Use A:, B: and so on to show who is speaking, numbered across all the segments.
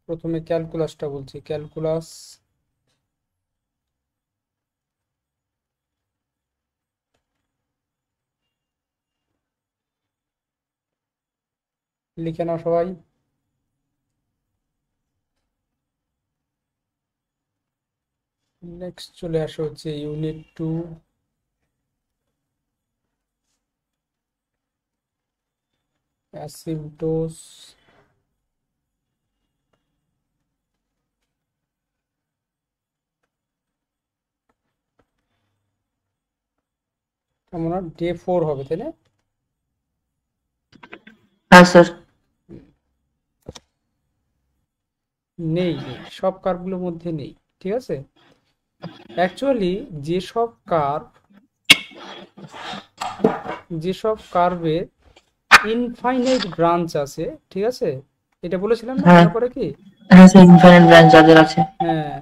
A: প্রথমে ক্যালকুলাসটা বলছি, ক্যালকুলাস লিখে নাও সবাই। নেক্সট চলে আসো হচ্ছে ইউনিট 2, অ্যাসিম্পটোস। আমরা ডে 4 হবে, তাই না?
B: হ্যাঁ স্যার।
A: নেই নেই, সব কার্ভগুলোর মধ্যে নেই, ঠিক আছে। অ্যাকচুয়ালি যেসব কার্ভের ইনফাইনাইট ব্রাঞ্চ আছে, ঠিক আছে, এটা বলেছিলাম না,
B: হ্যাঁ
A: মনে পড়ে কি?
B: হ্যাঁ স্যার, ইনফাইনাইট ব্রাঞ্চ যাদের আছে।
A: হ্যাঁ,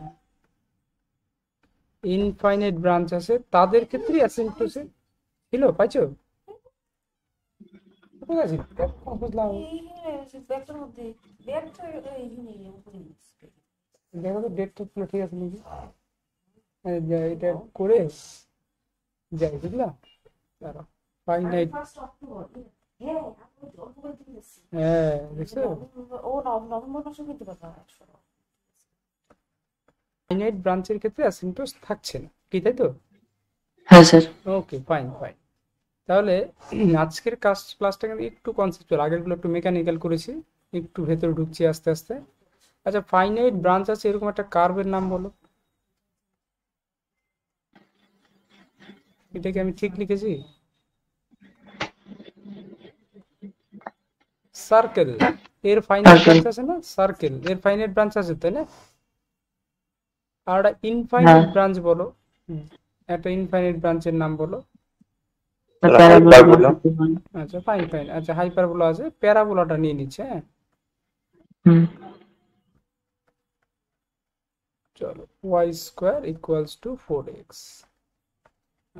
A: ইনফাইনাইট ব্রাঞ্চ আছে তাদের ক্ষেত্রে অ্যাসিম্পটোসে ছিল, পাইছো? কোথায় আছে? বুঝলাম। দেখো তো ডেটটা পুরো ঠিক আছে নাকি। এটা করে যাই, বুঝলা? দাঁড়াও, ফাইনাইট, হ্যাঁ দেখছো, ফাইনাইট ব্রাঞ্চের ক্ষেত্রে অ্যাসিম্পটোস থাকছে না, কি তাই তো?
B: হ্যাঁ স্যার।
A: Okay, fine fine. তাহলে আজকের ক্লাসটা কিন্তু একটু কনসেপচুয়াল, আগেরগুলো একটু মেকানিক্যাল করেছি, একটু ভেতরে ঢুকছি আস্তে আস্তে। আচ্ছা, ফাইনাইট ব্রাঞ্চ আছে এরকম একটা কার্ভের নাম বলো। এটা কি আমি ঠিক লিখেছি? সার্কেল এর ফাইনাইট
B: সার্কেল।
A: ব্রাঞ্চ আছে না, সার্কেল এর ফাইনাইট ব্রাঞ্চ আছে, তাই না? আর একটা
B: হ্যাঁ।
A: ইনফাইনাইট ব্রাঞ্চ বলো, একটা ইনফাইনাইট ব্রাঞ্চের নাম বলো।
B: প্যারাবোলা।
A: আচ্ছা ফাইন ফাইন, আচ্ছা হাইপারবোলা আছে, প্যারাবোলাটা নিয়ে নিচ্ছে, হ্যাঁ।
B: হুম।
A: চলো, Y square equals two 4x।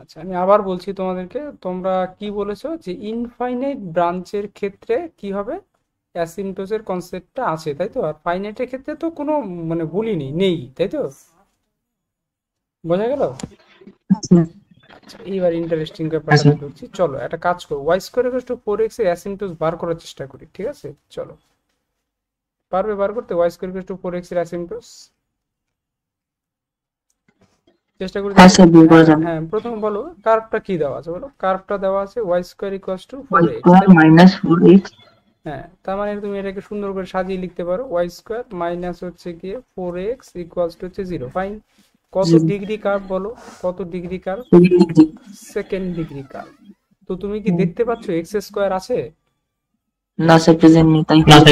A: আচ্ছা, আমি আবার বলছি তোমাদেরকে, তোমরা কি বলেছো যে ইনফাইনাইট ব্রাঞ্চের ক্ষেত্রে কি হবে, অ্যাসিম্পটোসের কনসেপ্টটা আছে, তাই তো? আর ফাইনাইটের ক্ষেত্রে তো কোনো মানে ভুলই নেই, তাই তো? বোঝা গেল? আচ্ছা, এইবার ইন্টারেস্টিং ব্যাপারটাতে ঢুকছি। চলো একটা কাজ করো, Y square equals two 4x এর অ্যাসিম্পটোস বার করার চেষ্টা করি, ঠিক আছে? চলো, পারবে বার করতে Y square equals two 4x এর অ্যাসিম্পটোস? চেষ্টা করে
B: হ্যাঁ
A: দেখি।
B: স্যার, বের করা
A: হ্যাঁ
B: যাবে।
A: হ্যাঁ, প্রথম বলো কার্ভটা কি দেওয়া আছে, বলো কার্ভটা দেওয়া আছে y square equals to
B: y
A: 4x,
B: square
A: তাই না?
B: Minus 4x।
A: হ্যাঁ, তার মানে তুমি এটাকে সুন্দর করে সাজিয়ে লিখতে পারো, ওয়াই স্কোয়ার মাইনাস হচ্ছে গিয়ে 4x ইকুয়ালস টু হচ্ছে 0, ফাইন। কত ডিগ্রি কার্ভ বলো, কত degree curve? Second degree curve. তো তুমি কি দেখতে পাচ্ছ এক্স স্কোয়ার আছে?
B: না স্যার, প্রেজেন্ট নেই, তাই
A: হ্যাঁ,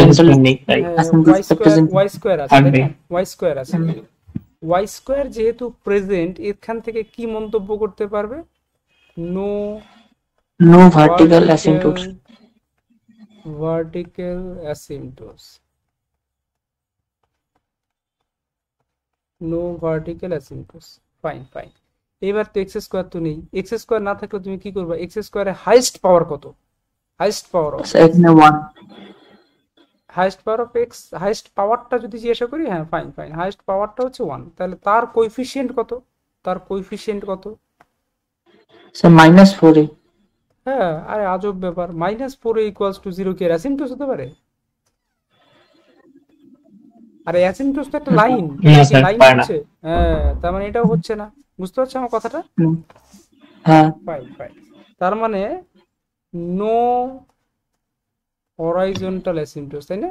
B: অ্যাসেম্বলিটা প্রেজেন্ট
A: ওয়াই স্কোয়ার আছে, তাই না? ওয়াই স্কোয়ার আছে। ওয়াই স্কোয়ার যেহেতু প্রেজেন্ট, এখান থেকে কি মন্তব্য করতে পারবে? No
B: no vertical
A: vertical,
B: asymptotes.
A: Vertical asymptotes, no vertical asymptotes, fine fine. এবার তো এক্স স্কোয়ার তো নেই, এক্স স্কোয়ার না থাকলে তুমি কি করবে? এক্স স্কোয়ারের হাইস্ট পাওয়ার কত? হাইস্ট পাওয়ার অফ এক্স,
B: এখানে 1।
A: Highest power of x, highest পাওয়ারটা যদি জিজ্ঞাসা করি, হ্যাঁ ফাইন ফাইন, হাইস্ট পাওয়ারটা হচ্ছে 1, তাহলে তার কোএফিসিয়েন্ট কত? তার কোএফিসিয়েন্ট কত?
B: Sir -4a।
A: হ্যাঁ, আরে আজব ব্যাপার, -4 ইকুয়ালস টু 0 কি অ্যাসিম্পটোস হতে পারে? আরে অ্যাসিম্পটোস তো একটা লাইন, এটা কি লাইন হচ্ছে? হ্যাঁ, তার মানে এটাও হচ্ছে না। বুঝতে পারছো আমার কথাটা?
B: হ্যাঁ।
A: ফাইন ফাইন, তার মানে নো হরাইজন্টাল অ্যাসিম্পটোস, তাই না?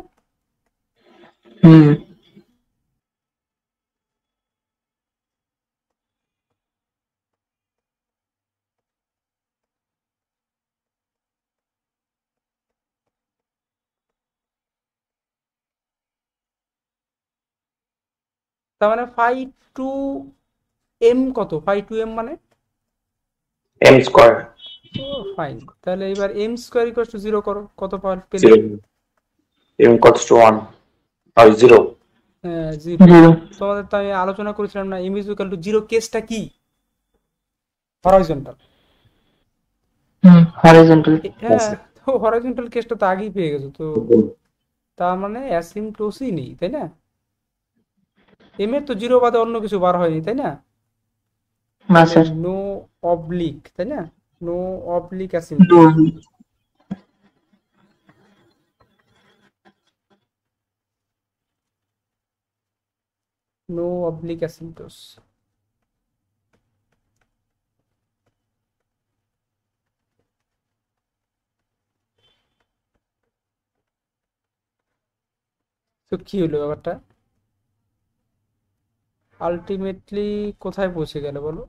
B: হুম।
A: তার মানে ফাই টু এম কত? ফাই টু এম মানে
C: এম স্কোয়ার।
A: ও ফাইন, তাহলে এবার এম স্কোয়ার ইকুয়াল টু 0 করো, কত পাওয়ার পেলে?
C: 0 m equals to 1 or 0।
A: 0। তোমাদের তো আমি আলোচনা করেছিলাম না, এম ইজ ইকুয়াল টু 0 কেসটা কি? হরাইজন্টাল।
B: হুম, হরিজন্টাল।
A: হ্যাঁ, তো হরাইজন্টাল কেসটা তো আগেই পেয়ে গেছো তো, তার মানে অ্যাসিম্পটোসই নেই, তাই না? এম এর তো জিরো বাদে অন্য কিছু বার হয়নি, তাই না?
B: না স্যার,
A: নো অবলিক, তাই না? No oblique
B: no
A: asymptotes. No oblique asymptotes. তো কি হলো ব্যাপারটা? আলটিমেটলি কোথায় পৌঁছে গেল বলো?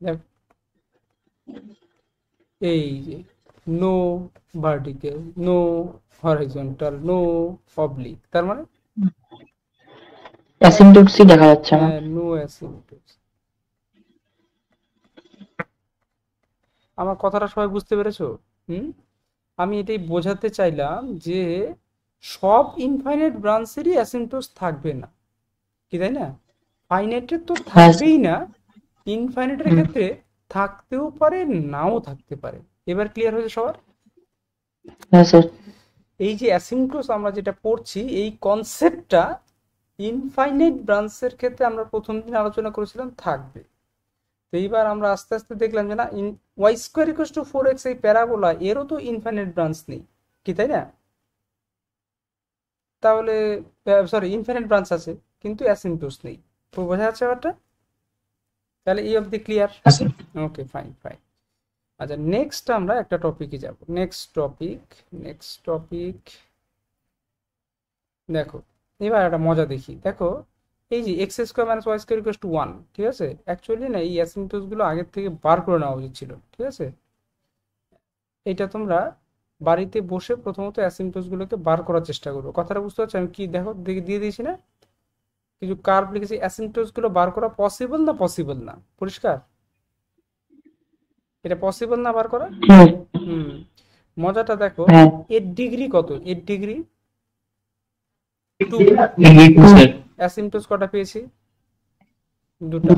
A: দেখ, এই যে no vertical, no horizontal, no oblique, তার মানে
B: অ্যাসিম্পটোসই দেখা যাচ্ছে আমার।
A: হ্যাঁ, নো অ্যাসিম্পটোস। আমার কথাটা সবাই বুঝতে পেরেছো? হুম, আমি এটাই বোঝাতে চাইলাম যে সব ইনফাইনাইট ব্রাঞ্চেরই অ্যাসিম্পটোস থাকবে না, কি তাই না? ফাইনাইটের তো
B: হ্যাঁ স্যার।
A: থাকবেই না, ইনফাইনাইটের ক্ষেত্রে থাকতেও পারে, নাও থাকতে পারে। এবার ক্লিয়ার হয়েছে সবার?
B: হ্যাঁ স্যার।
A: এই যে অ্যাসিম্পটোস আমরা যেটা পড়ছি, এই কনসেপ্টটা ইনফাইনাইট ব্রাঞ্চের ক্ষেত্রে আমরা প্রথম দিন আলোচনা করেছিলাম থাকবে। তো এইবার আমরা আস্তে আস্তে দেখলাম যে না, y square equals two 4x এই প্যারাবোলা এরও তো ইনফাইনাইট ব্রাঞ্চ নেই, কি তাই না? তাহলে সরি, ইনফাইনাইট ব্রাঞ্চ আছে কিন্তু অ্যাসিম্পটোস নেই। তো বোঝা যাচ্ছে ব্যাপারটা? তাহলে এই অবধি ক্লিয়ার?
B: হ্যাঁ স্যার।
A: Okay, fine fine. আচ্ছা, নেক্সট আমরা একটা টপিকে যাব। নেক্সট টপিক দেখো, এবার একটা মজা দেখি। দেখো, এই যে x square minus y square equals to 1, ঠিক আছে? অ্যাকচুয়ালি না, এই অ্যাসিম্পটোস গুলো আগের থেকে বার করে নেওয়া উচিত ছিল, ঠিক আছে? এটা তোমরা বাড়িতে বসে প্রথমত অ্যাসিম্পটোস গুলোকে বার করার চেষ্টা করো। কথাটা বুঝতে পারছো? আমি কি দেখো দেখে দিয়ে দিয়েছি না, কিছু কার্ভ লিখেছি। অ্যাসিম্পটোস গুলো বার করা পসিবল না পসিবল না? পরিষ্কার? এটা পসিবল না বার করা?
B: হুম।
A: হুম, মজাটা দেখো,
B: হ্যাঁ।
A: এর ডিগ্রি কত? এর ডিগ্রি 2।
B: স্যার।
A: অ্যাসিম্পটোস কটা পেয়েছি? দুটা।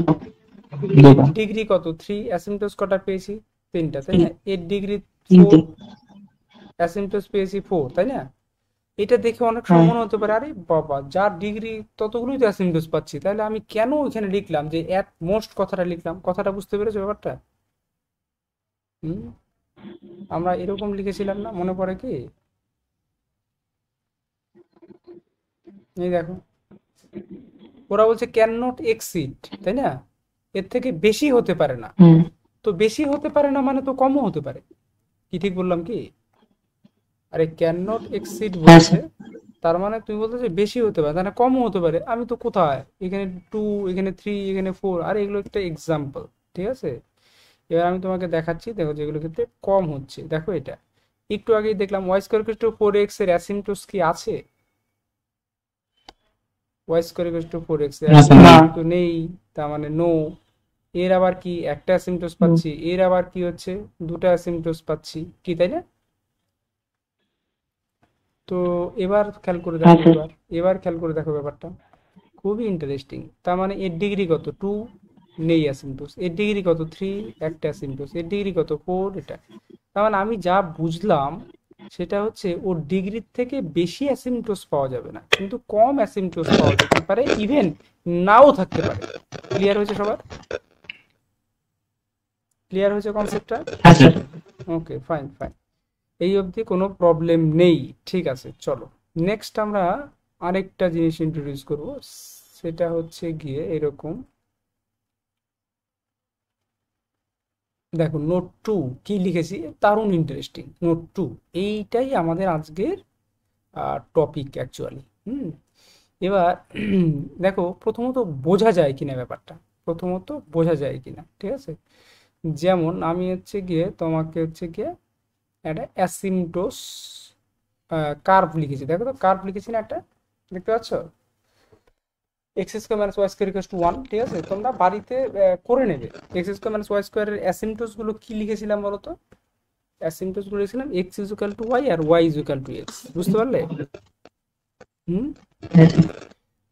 A: এর
B: দুটো।
A: ডিগ্রি কত? 3। অ্যাসিম্পটোস কটা পেয়েছি? তিনটা, তাই না? এর ডিগ্রি 4,
B: তিনটে।
A: অ্যাসিম্পটোস পেয়েছি 4, তাই না? এটা দেখে অনেক সময়
B: হ্যাঁ।
A: মনে হতে পারে, আরে বাবা, যার ডিগ্রি ততগুলোই তো অ্যাসিম্পটোস পাচ্ছি, তাহলে আমি কেন এখানে লিখলাম যে অ্যাট মোস্ট কথাটা লিখলাম? কথাটা বুঝতে পেরেছো ব্যাপারটা? হুম, আমরা এরকম লিখেছিলাম না, মনে পড়ে কি? এই দেখো, ওরা বলছে ক্যান নট এক্সিড, তাই না? এর থেকে বেশি হতে পারে না।
B: হুম।
A: তো বেশি হতে পারে না মানে তো কমও হতে পারে, কি ঠিক বললাম কি? আরে ক্যান নট এক্সিড
B: হ্যাঁ
A: বলছে,
B: স্যার।
A: তার মানে তুমি বলতে যে বেশি হতে পারে, তাহলে কমও হতে পারে। আমি তো কোথায়, এখানে 2, এখানে 3, এখানে 4, আর এগুলো একটা এক্সাম্পল, ঠিক আছে? এবার আমি তোমাকে দেখাচ্ছি, দেখো যেগুলো ক্ষেত্রে কম হচ্ছে। দেখো এটা একটু আগেই দেখলাম, Y square equal to 4x এর অ্যাসিম্পটোস কি আছে? Y square equal to 4x এর
B: না।
A: অ্যাসিম্পটোস তো নেই, তার মানে নো। এর আবার কি একটা অ্যাসিম্পটোস
B: হুম।
A: পাচ্ছি, এর আবার কি হচ্ছে দুটো অ্যাসিম্পটোস পাচ্ছি, কি তাই না? তো এবার খেয়াল করে
B: হ্যাঁ
A: দেখো,
B: স্যার।
A: এবার খেয়াল করে দেখো ব্যাপারটা, খুবই ইন্টারেস্টিং। তার মানে এর ডিগ্রি কত? 2, নেই অ্যাসিম্পটোস। এর ডিগ্রি কত? 3, একটা অ্যাসিম্পটোস। এর ডিগ্রি কত? 4, এটা। তার মানে আমি যা বুঝলাম সেটা হচ্ছে, ওর ডিগ্রির থেকে বেশি অ্যাসিম্পটোস পাওয়া যাবে না, কিন্তু কম অ্যাসিম্পটোস পাওয়া যেতে পারে, ইভেন নাও থাকতে পারে। ক্লিয়ার হয়েছে সবার? ক্লিয়ার হয়েছে কনসেপ্টটা?
B: হ্যাঁ স্যার।
A: ওকে, ফাইন ফাইন, এই অবধি কোনো প্রবলেম নেই। ঠিক আছে, চলো নেক্সট আমরা আরেকটা জিনিস ইন্ট্রোডিউস করব। সেটা হচ্ছে গিয়ে এরকম, দেখো নোট 2 কি লিখেছি, দারুণ ইন্টারেস্টিং। নোট 2 এইটাই আমাদের আজকের টপিক অ্যাকচুয়ালি। হুম, এবার দেখো প্রথমত বোঝা যায় কিনা ব্যাপারটা, প্রথমত বোঝা যায় কিনা, ঠিক আছে? যেমন আমি হচ্ছে গিয়ে তোমাকে হচ্ছে গিয়ে একটা অ্যাসিম্পটোস কার্ভ লিখেছি। দেখো তো, কার্ভ লিখেছি না একটা, দেখতে পাচ্ছ? X square minus y square equals to 1, ঠিক আছে? তোমরা বাড়িতে করে নেবে। এক্স স্কোয়ার মাইনাস ওয়াই স্কোয়ারের অ্যাসিম্পটোস গুলো কি লিখেছিলাম বলো তো? অ্যাসিম্পটোস গুলো লিখেছিলাম x is equal to y আর y is equal to x, বুঝতে পারলে? হুম,
B: হ্যাঁ স্যার।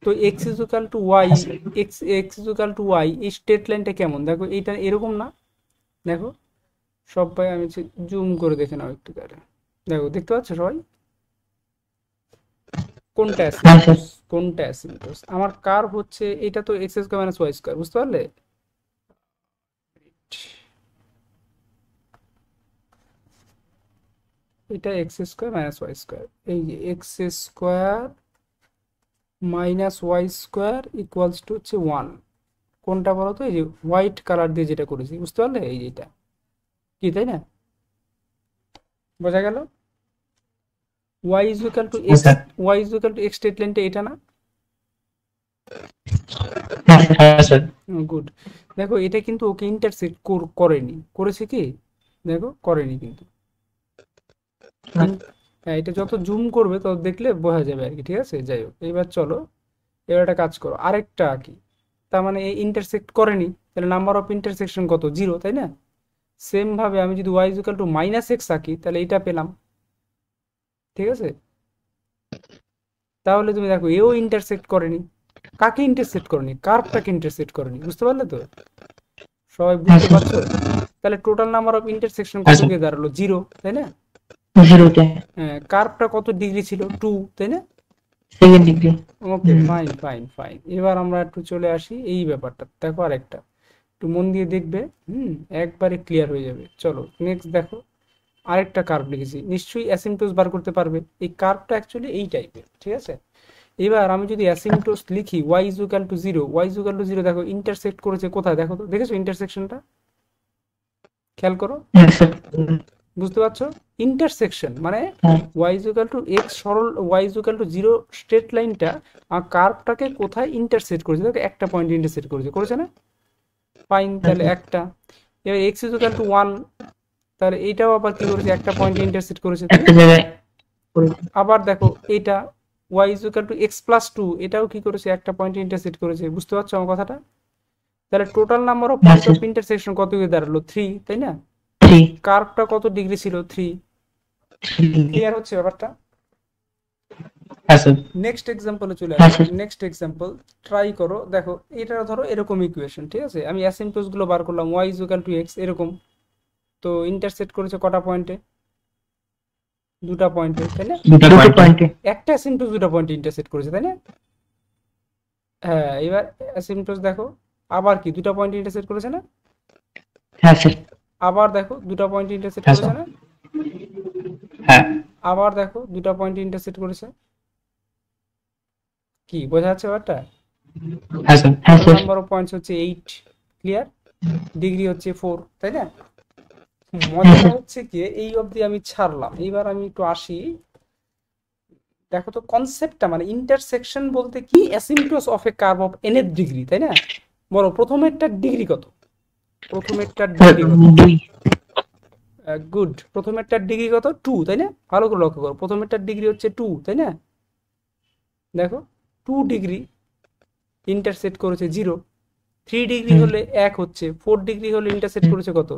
A: তো x is equal to y, x is equal to y, এই স্ট্রেট লাইনটা কেমন দেখো, এইটা এরকম না? দেখো সবাই, আমি জুম করে দেখে নাও একটু, দেখো দেখতে পাচ্ছ সবাই? কোনটা
B: হ্যাঁ স্যার।
A: অ্যাসিম্পটোস? কোনটা অ্যাসিম্পটোস? আমার কার্ভ হচ্ছে এটা তো x square minus y square, বুঝতে পারলে? এটা x square minus y square, এই যে x square minus y square equals to হচ্ছে 1। কোনটা বলো তো? এই যে হোয়াইট কালার দিয়ে যেটা করেছি, বুঝতে পারলে? এই যে এটা কি, তাই না? বোঝা গেল? ওয়াই ইজ ইকুয়াল টু
B: হ্যাঁ
A: x,
B: sir.
A: Y is equal to x স্টেটমেন্টে এটা না?
B: হ্যাঁ স্যার।
A: গুড। দেখো এটা কিন্তু ওকে ইন্টারসেক্ট করেনি, করেছে কি? দেখো করেনি কিন্তু। হ্যাঁ, এটা যত জুম করবে তত দেখলে বোঝা যাবে আর কি, ঠিক আছে? যাই হোক, এবার চলো এবার একটা কাজ করো, আরেকটা আঁকি। তার মানে এই ইন্টারসেক্ট করেনি, তাহলে নাম্বার অফ ইন্টারসেকশন কত? 0, তাই না? সেম ভাবে আমি যদি y equal to minus x আঁকি তাহলে এটা পেলাম, ঠিক আছে? তাহলে তুমি দেখো এও ইন্টারসেক্ট করেনি। কাকে ইন্টারসেক্ট করেনি? কার্ভটাকে ইন্টারসেক্ট করেনি, বুঝতে পারলে তো? সবাই
B: হ্যাঁ
A: বুঝতে
B: স্যার।
A: পারছো? তাহলে টোটাল নাম্বার অফ ইন্টারসেকশন
B: হ্যাঁ
A: কত
B: স্যার।
A: গিয়ে দাঁড়ালো? 0, তাই না?
B: 0তে
A: হ্যাঁ, কার্ভটা কত ডিগ্রি ছিল? 2, তাই না?
B: Second degree.
A: Okay, fine fine fine. এবার আমরা একটু চলে আসি এই ব্যাপারটা, দেখো আরেকটা একটু মন দিয়ে দেখবে, একবারে ক্লিয়ার হয়ে যাবে। চলো নেক্সট দেখো, আরেকটা কার্ভ লিখেছি, নিশ্চয়ই অ্যাসিম্পটোস বার করতে পারবে। এই কার্ভটা অ্যাকচুয়ালি এই টাইপের, ঠিক আছে? এবার আমি যদি অ্যাসিম্পটোস লিখি y is equal to 0, y is equal to 0, দেখো ইন্টারসেক্ট করেছে কোথায়? দেখো তো, দেখেছো ইন্টারসেকশনটা? খেয়াল করো,
B: হ্যাঁ স্যার।
A: বুঝতে পারছো? ইন্টারসেকশন মানে
B: হ্যাঁ
A: y is equal to x সরল, y is equal to 0 straight লাইনটা আর কার্ভটাকে কোথায় ইন্টারসেক্ট করেছে? দেখো একটা পয়েন্ট ইন্টারসেক্ট করেছে, করেছে না? ফাইন, তাহলে একটা। এবার এক্স ইজ ইকুয়াল টু 1, তাহলে এইটাও আবার কি করেছে? একটা পয়েন্টে ইন্টারসেক্ট করেছে, তাই না?
B: একটা জায়গায় করেছি।
A: আবার দেখো এটা y is equal to x plus 2, এটাও কি করেছে? একটা পয়েন্টে ইন্টারসেক্ট করেছে, বুঝতে পারছো আমার কথাটা? তাহলে টোটাল নাম্বার অফ
B: হ্যাঁ
A: পয়েন্ট
B: স্যার।
A: অফ ইন্টারসেকশন কত হয়ে দাঁড়ালো? 3, তাই না?
B: 3
A: কার্ভটা কত ডিগ্রি ছিল? 3।
B: ডিগ্রি।
A: ক্লিয়ার হচ্ছে ব্যাপারটা?
B: হ্যাঁ স্যার।
A: নেক্সট এক্সাম্পলে চলে
B: হ্যাঁ
A: আসো।
B: স্যার।
A: নেক্সট এক্সাম্পল ট্রাই করো, দেখো এটা ধরো এরকম ইকুয়েশন, ঠিক আছে? আমি অ্যাসিম্পটোস গুলো বার করলাম, y is equal to x এরকম, তো ইন্টারসেক্ট করেছে কটা পয়েন্টে? দুটা পয়েন্টে, তাই না?
B: দুটো পয়েন্টে।
A: একটা অ্যাসিম্পটোস দুটা পয়েন্টে ইন্টারসেক্ট করেছে, তাই না? হ্যাঁ, এবার অ্যাসিম্পটোস দেখো আবার কি দুটা পয়েন্টে ইন্টারসেক্ট করেছে না?
B: হ্যাঁ স্যার।
A: আবার দেখো দুটা পয়েন্টে ইন্টারসেক্ট
B: হ্যাঁ
A: করেছে
B: স্যার।
A: না?
B: হ্যাঁ।
A: আবার দেখো দুটা পয়েন্টে ইন্টারসেক্ট করেছে। কি বোঝা যাচ্ছে ব্যাপারটা?
B: হ্যাঁ স্যার। হ্যাঁ স্যার।
A: নাম্বার অফ পয়েন্টস হচ্ছে 8, ক্লিয়ার? ডিগ্রি হচ্ছে 4, তাই না? মজাটা হচ্ছে কি, এই অবধি আমি ছাড়লাম, এইবার আমি একটু আসি। দেখো তো কনসেপ্টটা, মানে ইন্টারসেকশন বলতে কি? Asymptotes of a curve of nth degree, তাই না? বলো প্রথমেরটার ডিগ্রি কত? প্রথমেরটার ডিগ্রি কত?
B: 2।
A: গুড। প্রথমেরটার ডিগ্রি কত? 2, তাই না? ভালো করে লক্ষ্য করো, প্রথমেরটার ডিগ্রি হচ্ছে 2, তাই না? দেখো 2 ডিগ্রি ইন্টারসেক্ট করেছে 0, 3 ডিগ্রি হলে 1 হচ্ছে, 4 ডিগ্রি হলে ইন্টারসেক্ট করেছে কত?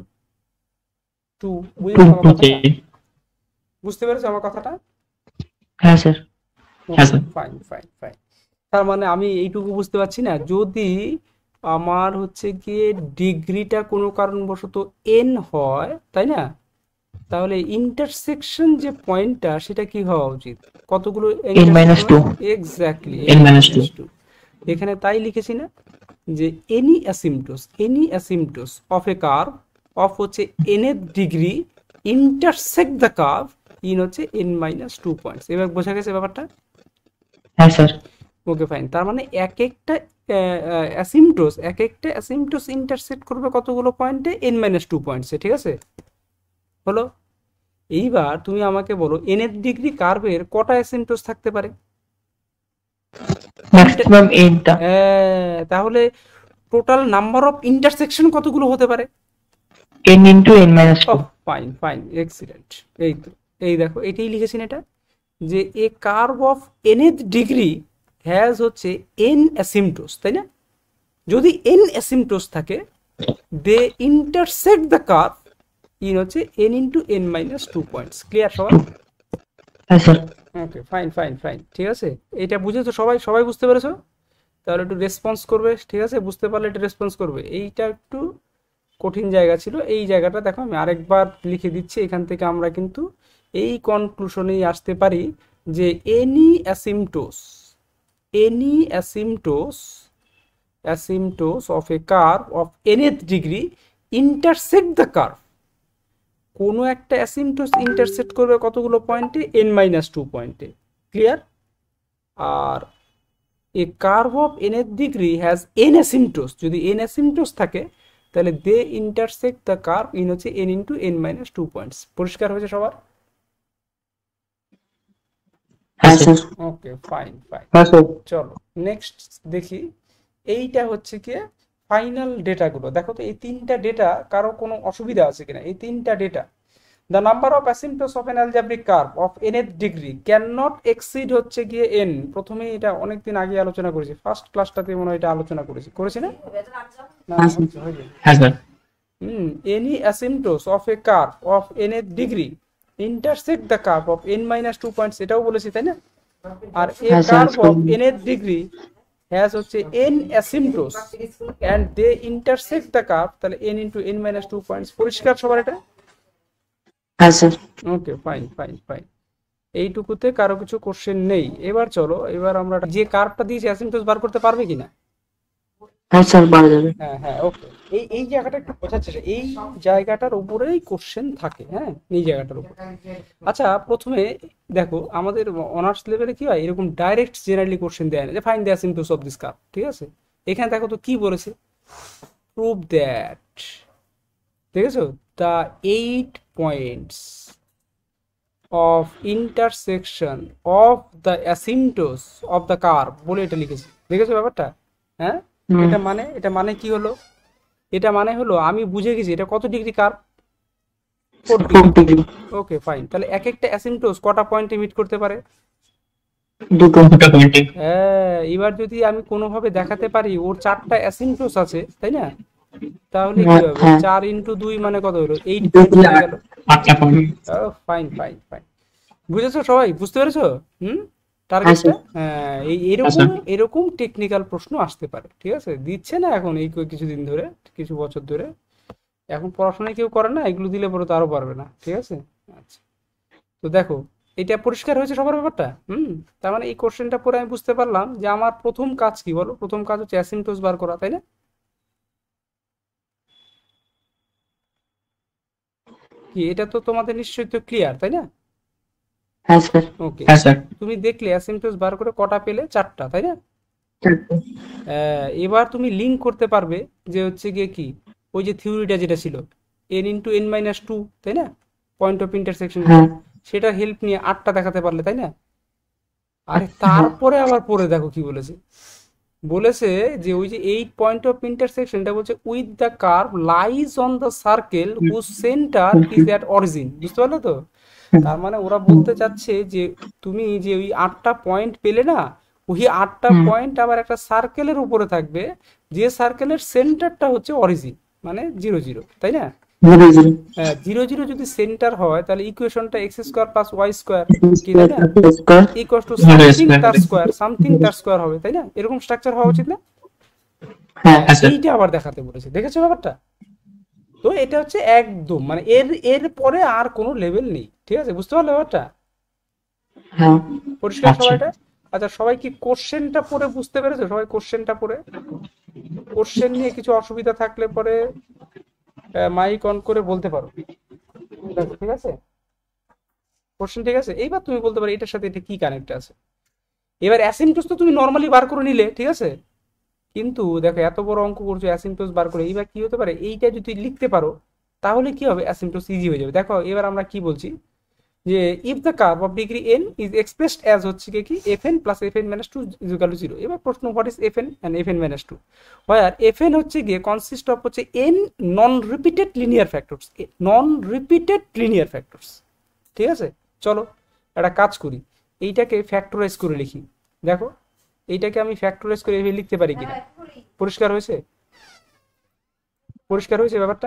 A: 2। বুঝেছো আমার কথাটা? বুঝতে পেরেছো আমার কথাটা?
B: হ্যাঁ স্যার। হ্যাঁ স্যার।
A: Fine fine fine. তার মানে আমি এইটুকু বুঝতে পারছি না, যদি আমার হচ্ছে গিয়ে ডিগ্রিটা কোনো কারণবশত n হয়, তাই না? তাহলে ইন্টারসেকশন যে পয়েন্টটা সেটা কি হওয়া উচিত? কতগুলো
B: n-2।
A: Exactly
B: n-2।
A: এখানে তাই লিখেছি না, যে any asymptotes of a curve of হচ্ছে nth degree intersect the curve in হচ্ছে n-2 পয়েন্টস। এবার বোঝা গেছে ব্যাপারটা?
B: হ্যাঁ স্যার।
A: Okay fine. তার মানে এক একটা অ্যাসিম্পটোস ইন্টারসেক্ট করবে কতগুলো পয়েন্টে? n-2 পয়েন্টসে, ঠিক আছে? হলো। এইবার তুমি আমাকে বলো nth ডিগ্রি কার্ভের কটা অ্যাসিম্পটোস থাকতে পারে?
B: ম্যাক্সিমাম 8টা।
A: তাহলে টোটাল নাম্বার অফ ইন্টারসেকশন কতগুলো হতে পারে?
B: n into n-2।
A: Fine fine, excellent. এই তো, এই দেখো এটাই লিখেছেন এটা, যে a curve of nth degree has হচ্ছে n অ্যাসিম্পটোস, তাই না? যদি n অ্যাসিম্পটোস থাকে, they intersect the curve in হচ্ছে n into n-2 points. Clear সবাই?
B: হ্যাঁ sir.
A: Okay fine fine fine, ঠিক আছে? এটা বুঝেছো সবাই? সবাই বুঝতে পেরেছো? তাহলে একটু রেসপন্স করবে, ঠিক আছে? বুঝতে পারলে একটু রেসপন্স করবে। এইটা একটু কঠিন জায়গা ছিল, এই জায়গাটা দেখো আমি আরেকবার লিখে দিচ্ছি। এখান থেকে আমরা কিন্তু এই কনক্লুশনেই আসতে পারি যে any asymptotes of a curve of nth degree intersect the curve, কোনো একটা অ্যাসিম্পটোস ইন্টারসেক্ট করবে কতগুলো পয়েন্টে, n-2 পয়েন্টে, ক্লিয়ার? আর a curve of nth degree has n asymptotes, যদি n asymptotes থাকে তাহলে they intersect the curve in হচ্ছে n ইন্টু n-2 পয়েন্টস। পরিষ্কার হয়েছে সবার?
B: হ্যাঁ স্যার।
A: Okay, fine.
B: হ্যাঁ স্যার।
A: চলো নেক্সট দেখি। এইটা হচ্ছে কি ফাইনাল ডেটাগুলো। দেখো তো এই তিনটা ডেটা কারো কোনো অসুবিধা আছে কিনা? এই তিনটা data, the number of asymptotes of an algebraic curve of nth degree can not exceed হচ্ছে গিয়ে n। প্রথমে এটা অনেকদিন আগে আলোচনা করেছি, ফার্স্ট ক্লাসটাতে মনে হয় এটা আলোচনা করেছি না? না,
B: হ্যাঁ sir.
A: any asymptotes of a curve of nth degree intersect the curve of n-2 points, এটাও বলেছি তাই না? আর a curve of nth degree has হচ্ছে n asymptotes and they intersect the curve, তাহলে n into n-2 points। পরিষ্কার সবার এটা?
B: হ্যাঁ স্যার।
A: Okay, fine. এইটুকুতে কারো কিছু কোশ্চেন নেই। এবার চলো, এবার আমরা যে কার্ভটা দিয়েছি অ্যাসিম্পটোস বার করতে পারবে কিনা?
B: হ্যাঁ স্যার, পারা যাবে।
A: হ্যাঁ, ওকে। এই জায়গাটা একটু বোঝাচ্ছে, এই জায়গাটার উপরেই কোশ্চেন থাকে। হ্যাঁ, এই জায়গাটার উপর। আচ্ছা, প্রথমে দেখো আমাদের অনার্স লেভেলে কি হয়, এরকম ডাইরেক্ট জেনারেলি কোশ্চেন দেয় না যে find the asymptotes of this curve, ঠিক আছে? এখানে দেখো তো কি বলেছে, প্রুভ দ্যাট, দেখেছো, the 8 points of intersection of the asymptotes of the curve বলে এটা লিখেছে। দেখেছো ব্যাপারটা? হ্যাঁ, এটা মানে কি হলো? এটা মানে হলো আমি বুঝে গেছি এটা কত degree curve, 4 degree. Okay, fine. তাহলে এক একটা অ্যাসিম্পটোস কটা পয়েন্টে মিট করতে পারে?
B: দুটো পয়েন্টে।
A: হ্যাঁ, এবার যদি আমি কোনোভাবে দেখাতে পারি ওর 4টা অ্যাসিম্পটোস আছে, তাই না? তাহলে কি হবে, 4 ইন্টু 2 মানে কত হলো? 8 পয়েন্ট হয়ে গেল। ফাইন। বুঝেছো সবাই? বুঝতে পেরেছো? টার্গেটটা? হ্যাঁ, এরকম টেকনিক্যাল প্রশ্ন আসতে পারে, ঠিক আছে? দিচ্ছে না এখন, এই কিছুদিন ধরে, কিছু বছর ধরে। এখন পড়াশোনায় কেউ করে না, এগুলো দিলে পরে তো আরো পারবে না, ঠিক আছে? আচ্ছা, তো দেখো এটা পরিষ্কার হয়েছে সবার ব্যাপারটা? তার মানে এই কোশ্চেনটা পরে আমি বুঝতে পারলাম যে আমার প্রথম কাজ কি বলো? প্রথম কাজ হচ্ছে অ্যাসিম্পটোস বার করা, তাই না? কি, এটা তো তোমাদের নিশ্চয়ই তো ক্লিয়ার, তাই না?
B: হ্যাঁ স্যার।
A: ওকে,
B: হ্যাঁ স্যার।
A: তুমি দেখলে অ্যাসিম্পটোস বার করে কটা পেলে? 4টা, তাই না? এবার তুমি লিঙ্ক করতে পারবে যে হচ্ছে গিয়ে কি, ওই যে থিওরিটা যেটা ছিল n ইন্টু n-2, তাই না, পয়েন্ট অফ ইন্টারসেকশন, সেটা হেল্প নিয়ে 8টা দেখাতে পারলে, তাই না? আরে তারপরে আবার পরে দেখো কি বলেছে যে ওই যে 8 পয়েন্ট অফ ইন্টারসেকশনটা বলছে with the curve lies on the circle whose centre is at origin. বুঝতে পারলে তো? তার মানে ওরা বলতে চাচ্ছে যে তুমি যে ওই 8টা পয়েন্ট পেলে না, ওই 8টা পয়েন্ট আবার একটা সার্কেলের উপরে থাকবে, যে সার্কেলের সেন্টারটা হচ্ছে অরিজিন, মানে 0, তাই না? 0 যদি সেন্টার হয় তাহলে ইকুয়েশনটা x² প্লাস y² কি, তাই না, ইকুয়াল টু সামথিং তার স্কয়ার হবে, তাই না? এরকম স্ট্রাকচার হওয়া উচিত না? এইটা আবার দেখাতে বলেছে, দেখেছো ব্যাপারটা? তো এটা হচ্ছে একদম মানে এর পরে আর কোনো লেভেল নেই, ঠিক আছে? বুঝতে পারলে ব্যাপারটা? পরিষ্কার সবাইটা? আচ্ছা, সবাই কি কোশ্চেনটা পড়ে বুঝতে পেরেছো? সবাই কোশ্চেনটা পড়ে, কোশ্চেন নিয়ে কিছু অসুবিধা থাকলে পরে মাইক অন করে বলতে পারো, দেখো, ঠিক আছে? কোশ্চেন ঠিক আছে? এইবার তুমি বলতে পারো এটার সাথে এটা কি কানেক্ট আছে। এবার অ্যাসিম্পটোস তো তুমি নর্মালি বার করে নিলে, ঠিক আছে? কিন্তু দেখো এত বড় অঙ্ক করছো অ্যাসিম্পটোস বার করে, এইবার কি হতে পারে, এইটা যদি লিখতে পারো তাহলে কি হবে, অ্যাসিম্পটোস ইজি হয়ে যাবে। দেখো এবার আমরা কি বলছি, যে if the curve of degree n is expressed as হচ্ছে কি fn plus fn-2 is equal to 0। এবার প্রশ্ন, what is fn and fn-2, where fn হচ্ছে গিয়ে কনসিস্ট অফ হচ্ছে n non repeated linear factors, ঠিক আছে? চলো একটা কাজ করি, এইটাকে ফ্যাক্টরাইজ করে লিখি। দেখো এইটাকে আমি ফ্যাক্টরাইজ করে এভাবে লিখতে পারি কিনা? পরিষ্কার হয়েছে ব্যাপারটা?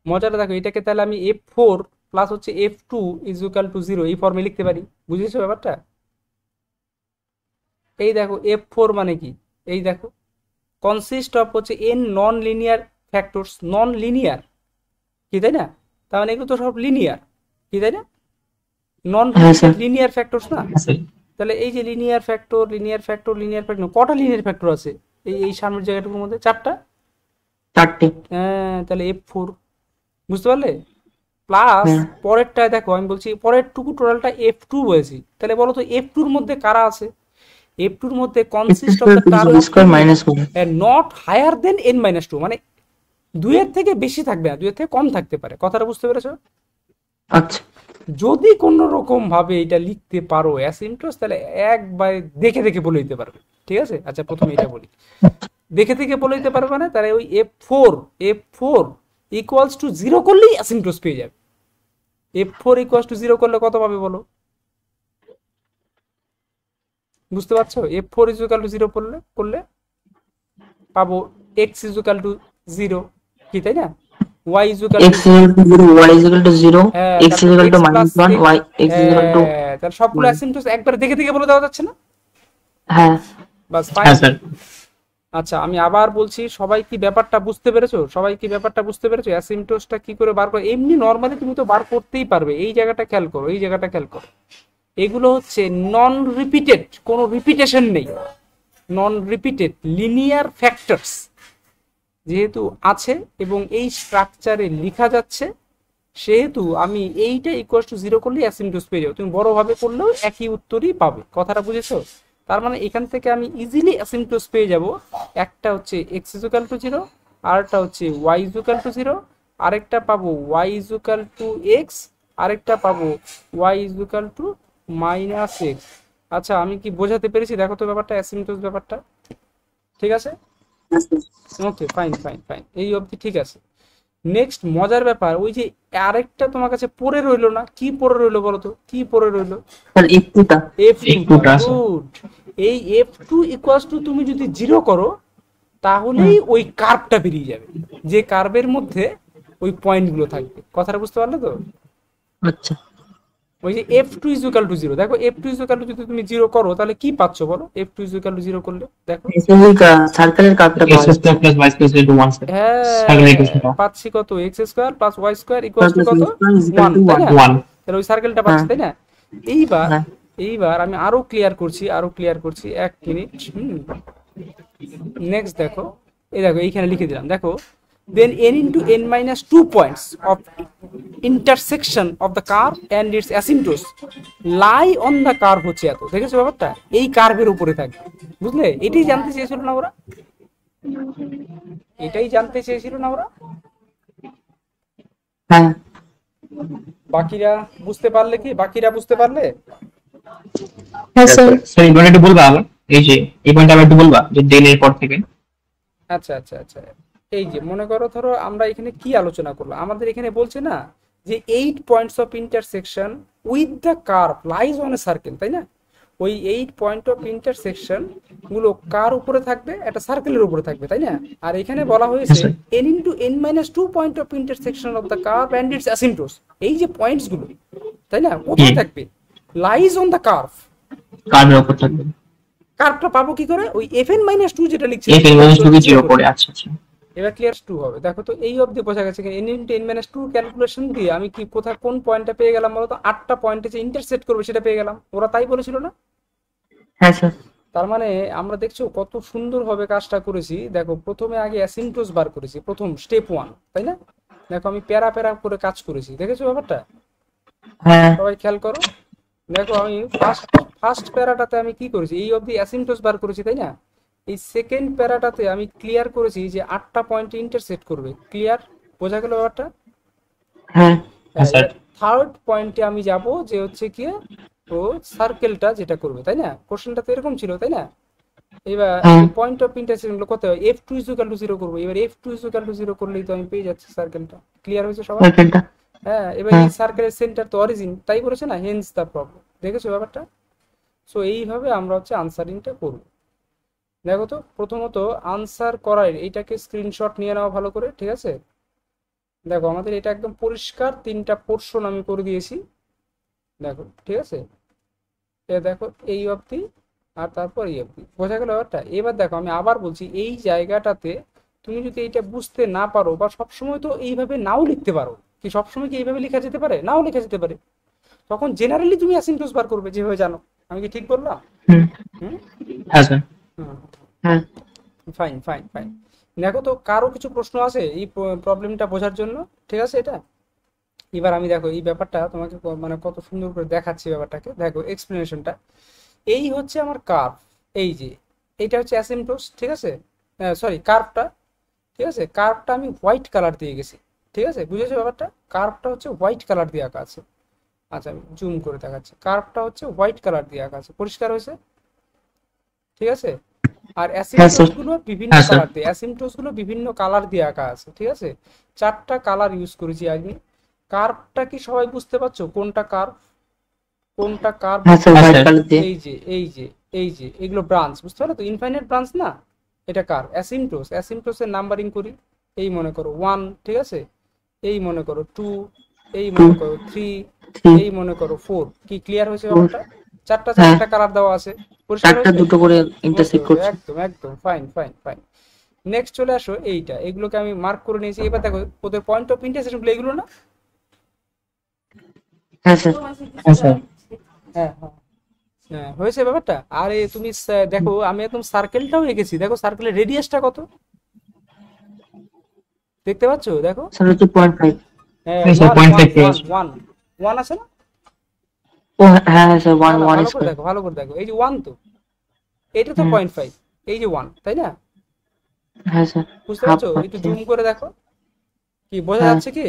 A: মজাটা দেখো এটাকে তাহলে আমি f4 প্লাস হচ্ছে f2 ইজ ইকুয়াল টু 0 এই ফর্মে লিখতে পারি। বুঝেছো ব্যাপারটা? এই দেখো f4 মানে কি, এই দেখো কনসিস্ট অফ হচ্ছে n non linear factors, non linear কি, তাই না? তার মানে এগুলো তো সব লিনিয়ার কি, তাই না? নন
B: হ্যাঁ স্যার।
A: লিনিয়ার ফ্যাক্টরস না? তাহলে এই যে লিনিয়ার ফ্যাক্টর কটা লিনিয়ার ফ্যাক্টর আছে এই সামনের জায়গাটুকুর মধ্যে? 4টা।
B: 4টে।
A: হ্যাঁ, তাহলে F4, বুঝতে পারলে? প্লাস
B: হ্যাঁ।
A: পরেরটায় দেখো, আমি বলছি পরের টুকু টোটালটা F2 বলেছি, তাহলে বলো তো F2 এর মধ্যে কারা আছে? F2 এর মধ্যে consist of the term of
B: square minus 1।
A: Not higher than n-2, মানে 2 এর থেকে বেশি থাকবে না, 2 এর থেকে কম থাকতে পারে। কথাটা বুঝতে পেরেছো?
B: আচ্ছা।
A: যদি কোনো রকম ভাবে এটা লিখতে পারো অ্যাসিম্পটোস, তাহলে একবার দেখে দেখে বলে দিতে পারবে, ঠিক আছে? আচ্ছা, প্রথমে এটা বলি, দেখে দেখে বলে দিতে পারবে না, তাহলে ওই F4 ইকুয়ালস টু 0 করলেই অ্যাসিম্পটোস পেয়ে যাবে। F4 ইকুয়ালস টু 0 করলে কত পাবে বলো? বুঝতে পারছো? F4 ইকুয়াল টু 0 করলে পাবো x ইকুয়াল টু 0, কি তাই না? y equal
B: x
A: to,
B: equal to 0, y equal to 0,
A: হ্যাঁ,
B: x
A: তারপর
B: equal
A: x
B: to
A: plus
B: minus 1, y x equal to
A: হ্যাঁ, তাহলে সবগুলো
B: 1।
A: অ্যাসিম্পটোস একবার দেখে দেখে বলে দেওয়া যাচ্ছে না?
B: হ্যাঁ।
A: বাস,
D: হ্যাঁ
A: ফাইন।
D: স্যার।
A: আচ্ছা, আমি আবার বলছি, সবাই কি ব্যাপারটা বুঝতে পেরেছো? অ্যাসিম্পটোসটা কি করে বার করে? এমনি নর্মালি তুমি তো বার করতেই পারবে। এই জায়গাটা খেয়াল করো, এগুলো হচ্ছে নন রিপিটেড, কোনো রিপিটেশন নেই, নন রিপিটেড লিনিয়ার ফ্যাক্টরস যেহেতু আছে এবং এই স্ট্রাকচারে লেখা যাচ্ছে, সেহেতু আমি এইটা ইকুয়াল টু 0 করলে অ্যাসিম্পটোস পেয়ে যাবো। তুমি বড়ভাবে করলেও একই উত্তরই পাবে। কথাটা বুঝেছো? তার মানে এখান থেকে আমি ইজিলি অ্যাসিম্পটোস পেয়ে যাব। একটা হচ্ছে x ইকুয়াল টু 0, আরেকটা হচ্ছে y ইকুয়াল টু 0, আরেকটা পাবো y ইকুয়াল টু x, আরেকটা পাবো y equal to minus x। আচ্ছা, আমি কি বোঝাতে পেরেছি? দেখো তো ব্যাপারটা, অ্যাসিম্পটোস ব্যাপারটা ঠিক আছে? ওকে, ফাইন, এই অবধি ঠিক আছে। নেক্সট মজার ব্যাপার, ওই যে আরেকটা তোমার কাছে পড়ে রইলো না, কি পড়ে রইলো বলো তো? কি পড়ে রইলো?
B: স্যার f2টা।
A: F2, good. এই F2 ইকুয়ালস টু তুমি যদি 0 করো, তাহলেই ওই কার্ভটা বেরিয়ে যাবে, যে কার্ভের মধ্যে ওই পয়েন্টগুলো থাকবে। কথাটা বুঝতে পারলে তো?
B: আচ্ছা।
A: ওই যে F2 ইকুয়াল টু 0, দেখো F2 ইকুয়াল টু যদি তুমি 0 করো, তাহলে কি পাচ্ছ বলো? F2 ইকুয়াল টু 0 করলে দেখো,
B: সার্কেলের কার্ভটা
D: x
B: পাওয়া
D: square plus y square equal to 1 sir. Circle
A: হ্যাঁ,
D: ইকুয়েশনটা
A: পাচ্ছি কত? x square plus y square equals to কত? 1, তাই না?
D: 1।
A: তাহলে ওই সার্কেলটা পাচ্ছি, তাই না? এইবার
B: হ্যাঁ।
A: এইবার আমি আরো ক্লিয়ার করছি, 1 মিনিট। নেক্সট দেখো, এই দেখো এইখানে লিখে দিলাম, দেখো, then n into n minus 2 points of intersection of the curve and its asymptotes lie on the curve হচ্ছে এত। দেখেছো ব্যাপারটা? এই কার্ভের উপরে থাকবে, বুঝলে? এটাই জানতে চেয়েছিল না ওরা?
B: হ্যাঁ।
A: বাকিরা বুঝতে পারলে কি?
B: হ্যাঁ
C: Yes,
B: স্যার।
C: sir.
D: স্যার এই পয়েন্টটা একটু বলবা আবার, এই যে এই পয়েন্টটা আবার একটু বলবা যে দেন এর পর থেকে।
A: আচ্ছা, এই যে মনে করো, ধরো আমরা এখানে কি আলোচনা করলাম, আমাদের এখানে বলছে না যে 8 points of intersection with the curve lies on a circle, তাই না? ওই 8 পয়েন্ট অফ ইন্টারসেকশন গুলো কার উপরে থাকবে? একটা সার্কেলের উপরে থাকবে, তাই না? আর এখানে বলা হয়েছে n into n minus 2 point of intersection of the curve and its asymptotes. এই যে পয়েন্টস গুলো, তাই না, কোথায় থাকবে? Lies on the curve.
D: কার্ভের উপর থাকবে।
A: কার্ভটা পাবো কি করে? ওই fn minus 2 যেটা লিখছে,
D: f এর মাইনাস 2 কে 0 করে। আচ্ছা আচ্ছা।
A: এবার ক্লিয়ার 2 হবে। দেখো তো, এই অবধি বোঝা গেছে। n into n minus 2 calculation দিয়ে আমি কি কোথায় কোন পয়েন্টটা পেয়ে গেলাম বলতো? 8টা পয়েন্টে যে ইন্টারসেক্ট করবে সেটা পেয়ে গেলাম। ওরা তাই বলেছিল না?
B: হ্যাঁ স্যার।
A: তার মানে আমরা দেখছো কত সুন্দরভাবে কাজটা করেছি। দেখো, প্রথমে আগে অ্যাসিম্পটোস বার করেছি, প্রথম স্টেপ 1, তাই না? দেখো, আমি প্যারা করে কাজ করেছি। দেখেছো ব্যাপারটা?
B: হ্যাঁ।
A: সবাই খেয়াল করো। দেখো, আমি ফার্স্ট প্যারাটাতে আমি কি করেছি? এই অবধি অ্যাসিম্পটোস বার করেছি, তাই না? এই সেকেন্ড প্যারাটাতে আমি ক্লিয়ার করেছি যে 8টা পয়েন্টে ইন্টারসেক্ট করবে। ক্লিয়ার? বোঝা গেল ব্যাপারটা?
B: হ্যাঁ।
D: স্যার।
A: থার্ড পয়েন্টে আমি যাব যে হচ্ছে কি, ও সার্কেলটা যেটা করবে, তাই না? কোশ্চেনটা তো এরকম ছিল, তাই না? এবার পয়েন্ট অফ ইন্টারসেকশন গুলো কত হয়? F2 ইকুয়াল টু 0 করব। এবার F2 ইকুয়াল টু 0 করলেই তো আমি পেয়ে যাচ্ছি সার্কেলটা। ক্লিয়ার হয়েছে সবাই?
B: সার্কেলটা।
A: হ্যাঁ, এবার এই সার্কেলের সেন্টার তো অরিজিন, তাই বলেছে না? Hence the problem. দেখেছো ব্যাপারটা? সো এইভাবে আমরা হচ্ছে আনসারিংটা করব। দেখো তো, প্রথমত আনসার করার এইটাকে স্ক্রিনশট নিয়ে নাও ভালো করে, ঠিক আছে? দেখো, আমাদের এটা একদম পরিষ্কার 3টা পোর্শন আমি করে দিয়েছি। দেখো, ঠিক আছে? দেখো, এই অবধি আর তারপর এই অবধি। বোঝা গেল ব্যাপারটা? এবার দেখো, আমি আবার বলছি, এই জায়গাটাতে তুমি যদি এইটা বুঝতে না পারো, বা সবসময় তো এইভাবে নাও লিখতে পারো, কি সবসময় কি এইভাবে লেখা যেতে পারে? নাও লেখা যেতে পারে। তখন জেনারেলি তুমি অ্যাসিম্পটোস বার করবে, যেভাবে জানো। আমি কি ঠিক বললাম?
B: হুম
A: হুম
D: হ্যাঁ স্যার।
A: হুম
B: হ্যাঁ
A: ফাইন ফাইন ফাইন। দেখো তো কারো কিছু প্রশ্ন আছে এই প্রবলেমটা বোঝার জন্য? ঠিক আছে এটা। এবার আমি দেখো এই ব্যাপারটা তোমাকে মানে কত সুন্দর করে দেখাচ্ছি ব্যাপারটাকে, দেখো এক্সপ্লেনেশনটা। এই হচ্ছে আমার কার্ভ, এই যে এইটা হচ্ছে অ্যাসিম্পটোস, ঠিক আছে, সরি কার্ভটা, ঠিক আছে। কার্ভটা আমি হোয়াইট কালার দিয়ে গেছি, ঠিক আছে, বুঝেছো ব্যাপারটা? কার্ভটা হচ্ছে হোয়াইট কালার দিয়ে আঁকা আছে। আচ্ছা আমি জুম করে দেখাচ্ছি, কার্ভটা হচ্ছে হোয়াইট কালার দিয়ে আঁকা আছে, পরিষ্কার হয়েছে? ঠিক আছে। আর
B: হ্যাঁ
A: অ্যাসিম্পটোস
B: স্যার
A: গুলো বিভিন্ন
D: হ্যাঁ স্যার।
A: কালার দিয়ে, অ্যাসিম্পটোস গুলো বিভিন্ন কালার দিয়ে আঁকা আছে, ঠিক আছে। 4টা কালার ইউজ করেছি আমি। কার্ভটা কি সবাই বুঝতে পারছো কোনটা কার্ভ, কোনটা কার্ভ?
B: হ্যাঁ স্যার
D: হ্যাঁ
B: হোয়াইট
D: স্যার।
B: কালার দিয়ে
A: এই যে এই যে এই যে এগুলো ব্রাঞ্চ, বুঝতে পারো তো? ইনফাইনাইট ব্রাঞ্চ না, এটা কার অ্যাসিম্পটোস। অ্যাসিম্পটোসের নাম্বারিং করি, এই মনে করো 1, ঠিক আছে, এই মনে করো 2, এই
B: টু
A: মনে করো 3,
B: থ্রি
A: এই মনে করো 4। কি ক্লিয়ার হয়েছে
B: ফোর
A: ব্যাপারটা? চারটা
B: হ্যাঁ
A: চারটা কালার দেওয়া আছে, পরিষ্কার
B: চারটা
A: হয়েছে?
B: দুটো করে
A: ওকে
B: ইন্টারসেক্ট
A: ওকে,
B: করছে
A: একদম একদম ফাইন ফাইন ফাইন। নেক্সট চলে আসো এইটা, এগুলোকে আমি মার্ক করে নিয়েছি। এবার দেখো ওদের পয়েন্ট অফ ইন্টারসেকশন গুলো এগুলো না?
B: হ্যাঁ স্যার
D: হ্যাঁ স্যার।
A: হ্যাঁ হ্যাঁ হ্যাঁ, হয়েছে ব্যাপারটা। আরে তুমি দেখো আমি একদম সার্কেলটাও এঁকেছি, দেখো সার্কেলের রেডিয়াসটা কত দেখতে পাচ্ছো? দেখো,
B: স্যার হচ্ছে 0.5
A: হ্যাঁ
D: এই sir
A: one
D: point
A: one
D: five
A: one
D: পেয়েছি।
A: ওয়ান ওয়ান আছে না?
B: ও হ্যাঁ হ্যাঁ স্যার
A: না
B: ওয়ান
A: না,
B: ওয়ান
A: ভালো করে
B: স্কোয়ার
A: দেখো, ভালো করে দেখো, এই যে ওয়ান, তো এটা তো
B: হুম
A: 0.5, এই যে ওয়ান, তাই না?
B: হ্যাঁ স্যার
A: বুঝতে
B: হাফ
A: পারছো? একটু
B: হচ্ছে
A: জুম করে দেখো, কি বোঝা
B: হ্যাঁ
A: যাচ্ছে কি?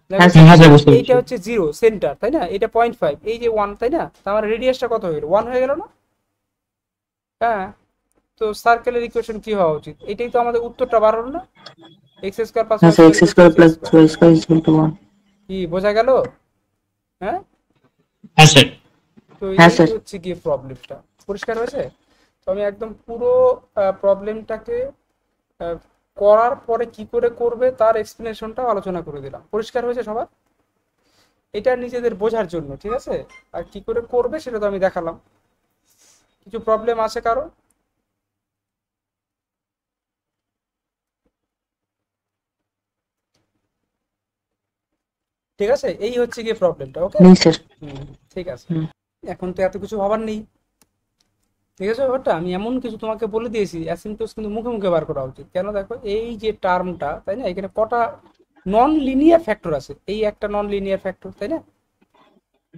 A: দেখো
B: হ্যাঁ
D: হ্যাঁ
B: স্যার
D: হ্যাঁ স্যার বুঝতে
A: এইটা
D: পেরেছি।
A: হচ্ছে 0 সেন্টার, তাই না? এটা 0.5, এই যে ওয়ান, তাই না? তার মানে রেডিয়াসটা কত হয়ে গেল? 1 হয়ে গেল না? হ্যাঁ। তো সার্কেলের ইকুয়েশন কি হওয়া উচিত? এটাই তো আমাদের উত্তরটা বার হলো না, এক্স স্কোয়ার প্লাস
B: হ্যাঁ
A: y
B: sir
A: square
B: x
A: equal to
B: square
A: x
B: plus
A: square.
B: Y square is equal to 1
A: কি বোঝা গেল? হ্যাঁ।
D: হ্যাঁ স্যার।
A: তো
B: হ্যাঁ
A: এই
B: স্যার
A: হচ্ছে কি প্রবলেমটা, পরিষ্কার হয়েছে? তো আমি একদম পুরো প্রবলেমটাকে করার পরে কি করে করবে তার এক্সপ্লেনেশনটাও আলোচনা করে দিলাম, পরিষ্কার হয়েছে সবার? এটা নিজেদের বোঝার জন্য, ঠিক আছে। আর কি করে করবে সেটা তো আমি দেখালাম। কিছু প্রবলেম আছে কারো? ঠিক আছে, এই হচ্ছে গিয়ে প্রবলেমটা, ওকে।
B: নেই স্যার
A: ঠিক আছে।
B: হুম
A: এখন তো এত কিছু ভাবার নেই, ঠিক আছে ব্যাপারটা। আমি এমন কিছু তোমাকে বলে দিয়েছি, অ্যাসিম্পটোস কিন্তু মুখে মুখে বার করা উচিত। কেন? দেখো এই যে টার্মটা, তাই না, এখানে কটা নন লিনিয়ার ফ্যাক্টর আছে? এই একটা নন লিনিয়ার ফ্যাক্টর, তাই না?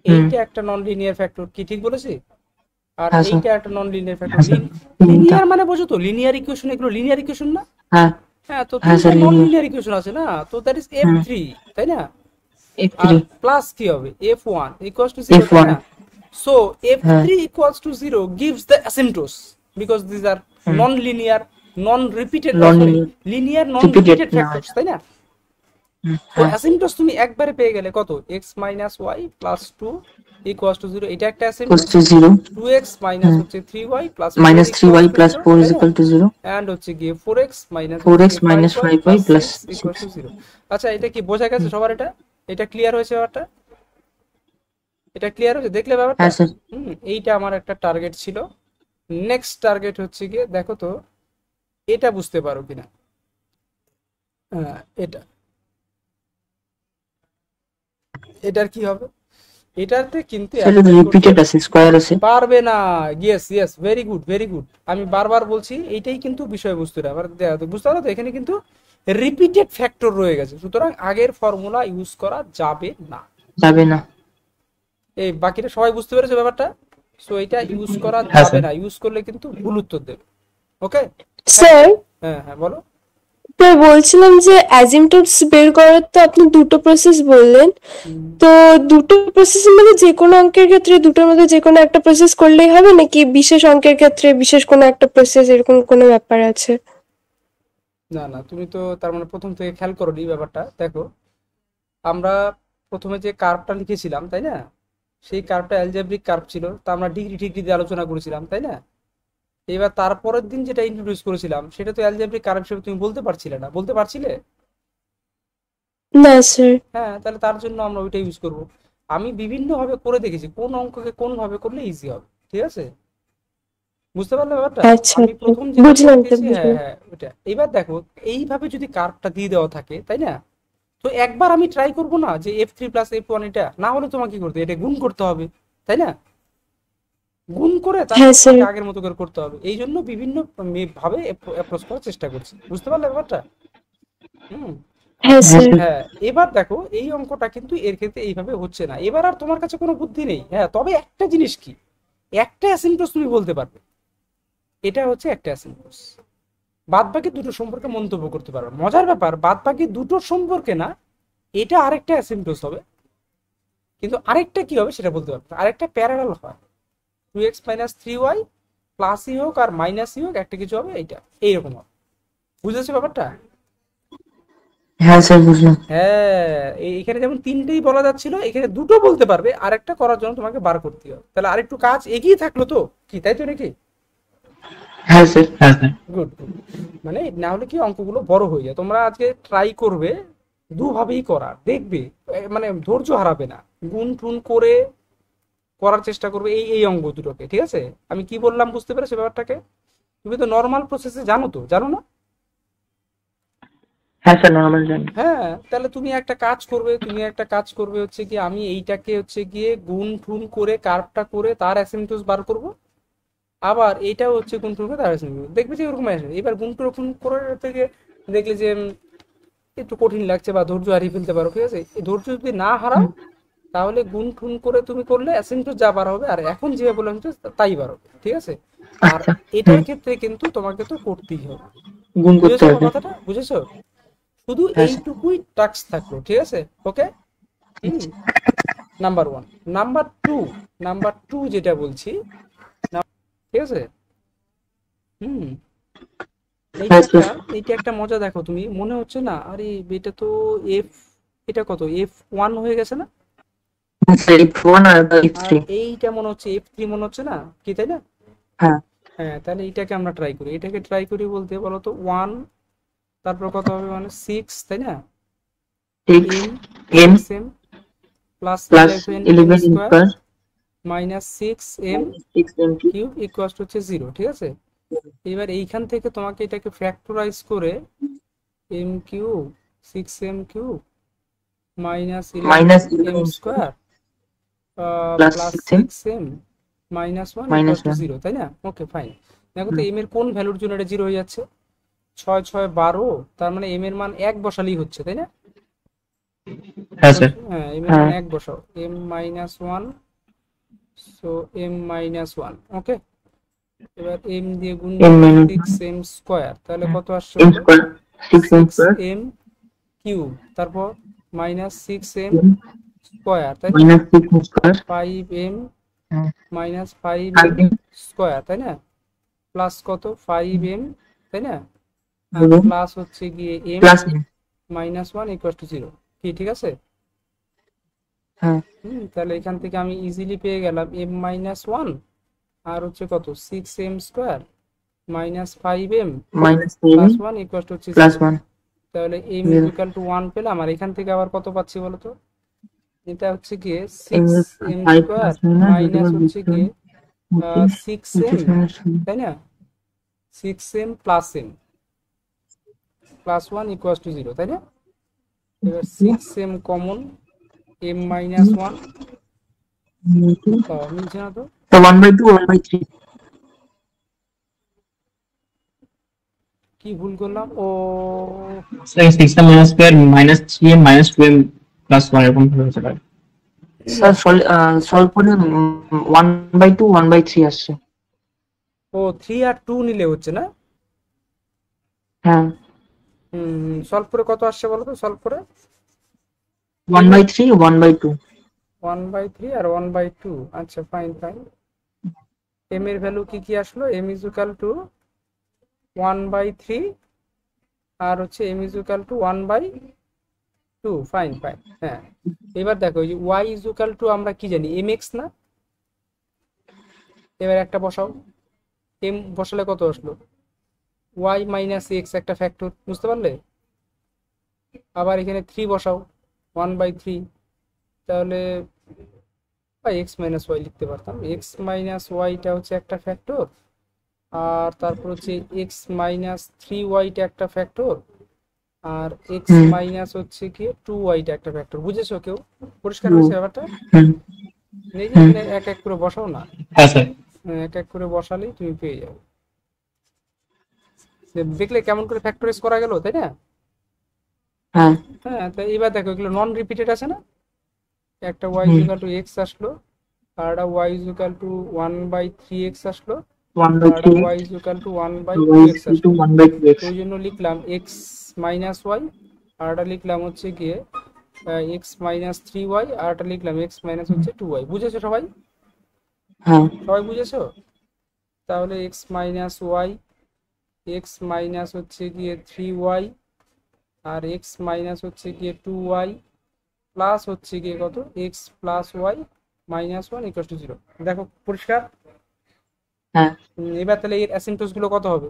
B: হুম
A: এইটা একটা নন লিনিয়ার ফ্যাক্টর, কি ঠিক বলেছি? আর
B: হ্যাঁ স্যার
A: এইটা একটা নন লিনিয়ার ফ্যাক্টর।
D: হ্যাঁ স্যার।
B: তিনটা
A: লিনিয়ার মানে বোঝো তো, লিনিয়ার ইকুয়েশন, এগুলো লিনিয়ার ইকুয়েশন না?
B: হ্যাঁ
A: হ্যাঁ, তো
B: হ্যাঁ
A: তিনটা
B: sir
A: non
B: linear
A: linear equation আছে না, তো that is F
B: hmm
A: three, তাই না?
B: এফ
A: আর
B: থ্রি
A: প্লাস কি হবে? F1 equals to 0,
B: এফ
A: তাই
B: ওয়ান
A: না? So
B: হ্যাঁ
A: F3 equals to 0 gives the asymptotes, because these are
B: hmm
A: non-linear, non-repeated,
B: non
A: sorry,
B: linear
A: linear
B: repeated
A: non-repeated
B: না
A: factors, তাই না?
B: হুম
A: তো
B: হ্যাঁ
A: asymptotes তুমি একবারে পেয়ে গেলে কত? x minus y plus 2 equals to 0, এটা একটা
B: equals
A: asymptote।
B: To 0
A: 2x minus
B: hmm
A: হচ্ছে 3y plus 4
B: minus three
A: equals
B: y
A: to
B: plus
A: 0,
B: four is
A: তাই না?
B: ইকুয়াল টু 0
A: অ্যান্ড হচ্ছে গিয়ে 4x minus
B: ফোর
A: হচ্ছে
B: এক্স
A: গিয়ে
B: minus
A: 5y
B: 5y
A: plus
B: plus
A: 6 equals
B: six
A: to 0। আচ্ছা এটা কি বোঝা গেছে সবার? এটা ক্লিয়ার হয়েছে ব্যাপারটা? এটা ক্লিয়ার হয়েছে দেখলে ব্যাপারটা?
B: হ্যাঁ স্যার
A: এইটা আমার একটা টার্গেট ছিল। নেক্সট টার্গেট হচ্ছে গিয়ে, দেখো তো এটা বুঝতে পারো কিনা। এটা, এটার কি হবে? এটাতে কিন্তু
B: স্যার
A: অ্যাপ্লাই করতে
B: রিপিটেড আছে স্কোয়ার আছে
A: পারবে না। Yes yes, very good very good. আমি বারবার বলছি এইটাই কিন্তু বিষয়বস্তুটা, আবার বুঝতে পারো তো? এখানে কিন্তু রিপিটেড ফ্যাক্টর রয়ে গেছে, সুতরাং আগের ফর্মুলা ইউজ করা যাবে না।
B: যাবে না
A: এই বাকিটা সবাই বুঝতে পেরেছে ব্যাপারটা? সো এটা ইউজ করা
D: হ্যাঁ
A: যাবে
D: স্যার।
A: না, ইউজ করলে কিন্তু ভুল উত্তর দেবে, ওকে।
E: স্যার,
A: হ্যাঁ হ্যাঁ বলো।
E: স্যার বলছিলাম যে অ্যাজিমটোটস বের করার তো আপনি দুটো প্রসেস বললেন, তো দুটো প্রসেস মানে যে কোনো অঙ্কের ক্ষেত্রে দুটোর মধ্যে যে কোনো একটা প্রসেস করলেই হবে, নাকি বিশেষ অঙ্কের ক্ষেত্রে বিশেষ কোনো একটা প্রসেস, এরকম কোনো ব্যাপার আছে?
A: না না, তুমি তো তার মানে প্রথম থেকে খেয়াল করোনি ব্যাপারটা। দেখো আমরা প্রথমে যে কার্ভটা লিখেছিলাম, তাই না, সেই কার্ভটা অ্যালজেব্রিক কার্ভ ছিল, তা আমরা ডিগ্রি ডিগ্রি দিয়ে আলোচনা করেছিলাম, তাই না? এবার তারপরের দিন যেটা ইন্ট্রোডিউস করেছিলাম সেটা তো অ্যালজেব্রিক কার্ভ হিসেবে তুমি বলতে পারছিলে না, বলতে পারছিলে?
E: না স্যার।
A: হ্যাঁ, তাহলে তার জন্য আমরা ওইটা ইউজ করব। আমি বিভিন্ন ভাবে করে দেখেছি কোন অঙ্ককে কোন ভাবে করলে ইজি হবে, ঠিক আছে? বুঝতে পারলে ব্যাপারটা?
E: আচ্ছা
A: আমি
E: আচ্ছা,
A: প্রথম যেটা করে
E: বুঝলাম তো
A: দিয়েছি, হ্যাঁ
E: বুঝলাম।
A: হ্যাঁ ওইটা। এবার দেখো এইভাবে যদি কার্ভটা দিয়ে দেওয়া থাকে, তাই না, তো একবার আমি ট্রাই করব না যে f3 প্লাস f1, এটা না হলে তোমাকে কি করতে হবে, এটা গুণ করতে হবে, তাই না? গুণ করে
E: হ্যাঁ
A: তারপর
E: স্যার।
A: তোমাকে আগের মতো করে করতে হবে। এই জন্য বিভিন্ন ভাবে অ্যাপ্রোচ করার চেষ্টা করছি, বুঝতে পারলে ব্যাপারটা? হুম।
E: হ্যাঁ
A: আচ্ছা,
E: স্যার।
A: হ্যাঁ, এবার দেখো এই অঙ্কটা কিন্তু এর ক্ষেত্রে এইভাবে হচ্ছে না। এবার আর তোমার কাছে কোনো বুদ্ধি নেই, হ্যাঁ, তবে একটা জিনিস কি, একটা অ্যাসিম্পটোস তুমি বলতে পারবে, এটা হচ্ছে একটা অ্যাসিম্পটোস। বাদ বাকি দুটো সম্পর্কে মন্তব্য করতে পারবে। মজার ব্যাপার, বাদ বাকি দুটোর সম্পর্কে না, এটা আরেকটা অ্যাসিম্পটোস হবে, কিন্তু আরেকটা কি হবে সেটা বলতে পারবে না। আরেকটা প্যারালাল হয়, 2x মাইনাস 3y প্লাসই হোক আর মাইনাসই হোক, একটা কিছু হবে, এইটা এইরকম হবে। বুঝেছো ব্যাপারটা?
B: হ্যাঁ স্যার বুঝলাম।
A: হ্যাঁ, এখানে যেমন তিনটেই বলা যাচ্ছিল, এখানে দুটো বলতে পারবে, আরেকটা করার জন্য তোমাকে বার করতে হবে। তাহলে আরেকটু কাজ এগিয়ে থাকলো তো, কি তাই তো নাকি?
B: হ্যাঁ স্যার।
D: হ্যাঁ স্যার।
A: গুড। মানে না হলে কি অঙ্কগুলো বড় হয়ে যায়। তোমরা আজকে ট্রাই করবে দুভাবেই করার, দেখবে মানে ধৈর্য হারাবে না, গুণ টুন করে করার চেষ্টা করবে এই এই অঙ্ক দুটোকে, ঠিক আছে? আমি কি বললাম বুঝতে পেরেছো ব্যাপারটাকে? তুমি তো নর্মাল প্রসেসে জানো, তো জানো না?
B: হ্যাঁ স্যার নর্মাল জানি।
A: হ্যাঁ, তাহলে তুমি একটা কাজ করবে, হচ্ছে কি, আমি এইটাকে হচ্ছে গিয়ে গুণ ঠুন করে কার্ভটা করে তার অ্যাসিম্পটোস বার করব, আবার এইটাও হচ্ছে গুণ ঠুন করে তার অ্যাসিম্পটোস, দেখবে যে এরকম আসবে। এবার গুণ টুন করে থেকে দেখলে যে একটু কঠিন লাগছে বা ধৈর্য হারিয়ে ফেলতে পারো, ঠিক আছে? এই ধৈর্য যদি না হারাও, তাহলে গুণ ঠুন করে তুমি করলে অ্যাসিম্পটোস যা বার হবে, আর এখন যেভাবে বললাম তাই বার হবে, ঠিক আছে? আর
B: আচ্ছা।
A: এটার ক্ষেত্রে কিন্তু তোমাকে তো করতেই হবে।
B: গুণ করতে
A: বুঝেছো আমার
B: হবে।
A: কথাটা? বুঝেছো? শুধু
B: হ্যাঁ স্যার।
A: এইটুকুই টাস্ক থাকলো, ঠিক আছে? ওকে। হুম। নাম্বার 1। নাম্বার টু যেটা বলছি, ঠিক আছে? হুম। এইটা
B: হ্যাঁ
A: একটা
B: স্যার।
A: এইটা একটা মজা, দেখো তুমি মনে হচ্ছে না, আরে এটা তো এফ, এটা কত f1 হয়ে গেছে না?
B: হ্যাঁ স্যার F1 আর
A: আর
B: F3।
A: এইটা মনে হচ্ছে f3 মনে হচ্ছে না, কি তাই না?
B: হ্যাঁ।
A: হ্যাঁ, তাহলে এইটাকে আমরা ট্রাই করি বলতে বলো তো 1, তারপর কত হবে, মানে 6, তাই না?
B: 6
A: m,
B: M
A: 6m plus
B: plus
A: 11m
B: 11
A: square
B: square
A: minus 6m
B: 6 M
A: cube equals হচ্ছে 0, ঠিক আছে? এবার এইখান থেকে তোমাকে এটাকে ফ্যাক্টরাইজ করে m cube 6m cube minus
B: minus
A: 11m
B: 11 square
A: square
B: plus
A: plus
B: 6M
A: 6m minus 1
B: minus
A: equals to
B: 1।
A: 0, তাই না? Okay, fine. দেখো তো এম এর কোন ভ্যালুর জন্য এটা 0 হয়ে যাচ্ছে? 6 6 12, তার মানে এম এর মান 1 বসালেই হচ্ছে, তাই না?
D: হ্যাঁ স্যার।
A: হ্যাঁ, এম এর মান
B: হ্যাঁ
A: 1 বসাও, m minus 1, so m minus 1, okay. এবার এম দিয়ে গুণ
B: M
A: করলে
B: minus
A: 6m স্কোয়ার, তাহলে কত আসছে
B: 1 M
A: বলো?
B: Square 6M square
A: 6m cube, তারপর মাইনাস 6m স্কোয়ার, তাই না?
B: মাইনাস 6M স্কয়ার
A: 5m
B: হ্যাঁ
A: মাইনাস 5m
B: 5M
A: স্কোয়ার, তাই না? প্লাস কত 5m, তাই না? আর
B: হলো
A: প্লাস হচ্ছে গিয়ে m
B: plus M।
A: Minus 1 equal to 0, কি ঠিক আছে?
B: হ্যাঁ
A: তাহলে এখান থেকে আমি ইজিলি পেয়ে গেলাম m মাইনাস 1 আর হচ্ছে কত 6m square minus 5m
B: minus
A: plus
B: 5M
A: 1 equal to হচ্ছে
B: প্লাস
A: 0।
B: 1
A: তাহলে m
B: 0
A: ইকুয়াল টু 1 পেলাম, আর এখান থেকে আবার কত পাচ্ছি বলো তো? এটা হচ্ছে গিয়ে
B: M
A: 6m
B: 5
A: square
B: plus minus
A: minus হচ্ছে গিয়ে 6m,
B: 25 মাইনাস
A: তাই না? 6m plus m plus 1 equal to 0, তাই না? এবার 6m কমন, m মাইনাস 1 মিলছে না তো?
B: তো 1/2 1/3
A: কি ভুল করলাম? ও,
D: sir 6m minus square minus 3m minus 2m plus 1 এরকম ভাবে হতে পারে।
B: স্যার সলভ করে 1/2 1/3 আসছে।
A: ও 3 আর 2 নিলে হচ্ছে না?
B: হ্যাঁ
A: সলভ করে কত আসছে বলো তো? সলভ করে
B: 1/3 1/2
A: 1/3 আর 1/2, আচ্ছা, ফাইন ফাইন। m এর ভ্যালু কি কি আসলো? m ইজ ইকুয়াল টু 1/3 আর হচ্ছে m is equal two 1/2, fine fine. হ্যাঁ, এবার দেখো এই যে y ইজ ইকুয়াল টু আমরা কি জানি, mx না? এবার একটা বসাও, m বসালে কত আসলো? y মাইনাস x, একটা ফ্যাক্টর, বুঝতে পারলে? আবার এখানে 3 বসাও, 1/3, তাহলে x মাইনাস ওয়াই লিখতে পারতাম। x মাইনাস ওয়াইটা হচ্ছে একটা ফ্যাক্টর, আর তারপর হচ্ছে x মাইনাস 3y একটা ফ্যাক্টর, আর এক্স
B: হুম।
A: মাইনাস হচ্ছে কি 2y টা একটা ফ্যাক্টর, বুঝেছো কেউ? পরিষ্কার
B: হুম।
A: হয়েছে ব্যাপারটা?
B: হুম।
A: এই যে
B: হুম।
A: এখানে এক এক করে বসাও না,
D: হ্যাঁ স্যার।
A: এক এক করে বসালেই তুমি পেয়ে যাবে। দেখলে কেমন করে ফ্যাক্টরাইজ করা গেল, তাই না?
B: হ্যাঁ।
A: হ্যাঁ, তো এবার দেখো এগুলো নন রিপিটেড আছে না, একটা y
B: hmm.
A: Equal to x আসলো, আর একটা y ইকুয়াল টু 1/3x আসলো,
B: 1/3
A: আর y equal to 1/2x
B: y is equal to
A: আসলো।
B: 1/2x.
A: তো ওই জন্য লিখলাম x মাইনাস ওয়াই, আর একটা লিখলাম হচ্ছে গিয়ে x মাইনাস 3y, আর একটা লিখলাম x মাইনাস হচ্ছে 2y। বুঝেছো সবাই?
B: হ্যাঁ।
A: সবাই বুঝেছো? তাহলে x minus y, x minus হচ্ছে গিয়ে 3y, আর x মাইনাস হচ্ছে গিয়ে 2y, প্লাস হচ্ছে গিয়ে কত x plus y minus 1 equal to 0। দেখো পরিষ্কার?
B: হ্যাঁ
A: এবার তাহলে এর অ্যাসিম্পটোস গুলো কত হবে?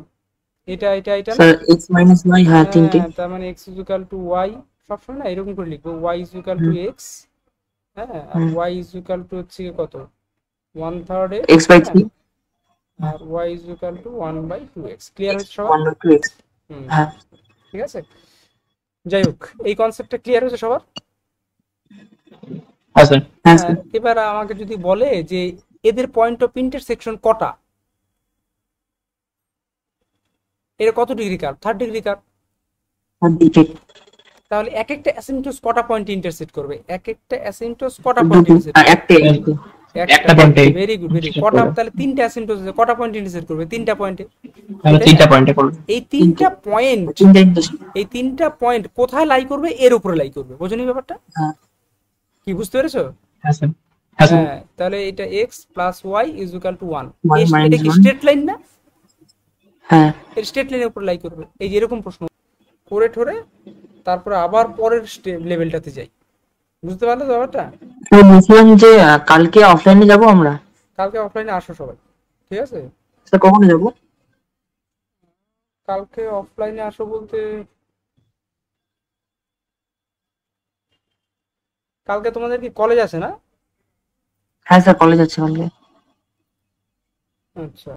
A: এটা এটা এটা না?
B: স্যার x minus y, হ্যাঁ তিনটে।
A: হ্যাঁ, তার মানে x is equal to y, সবসময় না এরকম করে লিখবো, y is equal to x, হ্যাঁ, আর
B: হুম।
A: y ইজ ইকুয়াল টু হচ্ছে গিয়ে কত 1/3 x,
B: x/3
A: আর y is equal to 1/2x। Clear হয়েছে সবার?
B: 1/2x.
A: হুম,
B: হ্যাঁ।
A: ঠিক আছে। যাই হোক, এই কনসেপ্টটা ক্লিয়ার হয়েছে সবার?
D: হ্যাঁ স্যার।
B: হ্যাঁ
A: হ্যাঁ,
B: স্যার।
A: এবার আমাকে যদি বলে যে এদের পয়েন্ট অফ ইন্টারসেকশন কটা, এর কত degree curve? 3rd degree curve. তাহলে এক একটা অ্যাসিম্পটোস কটা পয়েন্ট ইন্টারসেক্ট করবে? এক একটা অ্যাসিম্পটোস কটা পয়েন্ট ইন্টারসেক্ট করবে?
B: একটা।
D: একটা পয়েন্টে।
A: ভেরি গুড, ভেরি কটা? তাহলে তিনটা অ্যাসিম্পটোস আছে, কটা পয়েন্ট ইন্টারসেক্ট করবে? 3টা পয়েন্টে।
D: তাহলে 3টা পয়েন্টে করবে।
A: এই তিনটা পয়েন্ট,
B: তিনটে ইন্টারসেক্ট।
A: এই তিনটা পয়েন্ট কোথায় লাই করবে? এর উপরে লাই করবে। বোঝনি ব্যাপারটা?
B: হ্যাঁ।
A: কি বুঝতে পেরেছো?
D: হ্যাঁ স্যার। হ্যাঁ স্যার।
A: হ্যাঁ, তাহলে এটা x plus y is equal to 1।
B: 1
A: এটা
B: minus
A: কি
B: 1.
A: স্ট্রেট লাইন না?
B: হ্যাঁ।
A: এর স্ট্রেট লাইনের উপর লাই করবে। এই যে এরকম প্রশ্ন করে ঠোরে, তারপরে আবার পরের লেভেলটাতে যাই। বুঝতে পারলে তো ব্যাপারটা?
B: তো বলছিলাম যে কালকে অফলাইনে যাব আমরা।
A: কালকে অফলাইনে আসো সবাই, ঠিক আছে?
B: স্যার কখন যাব?
A: কালকে অফলাইনে আসো বলতে কালকে তোমাদের কি কলেজ আছে না?
B: হ্যাঁ স্যার কলেজ আছে কালকে।
A: আচ্ছা।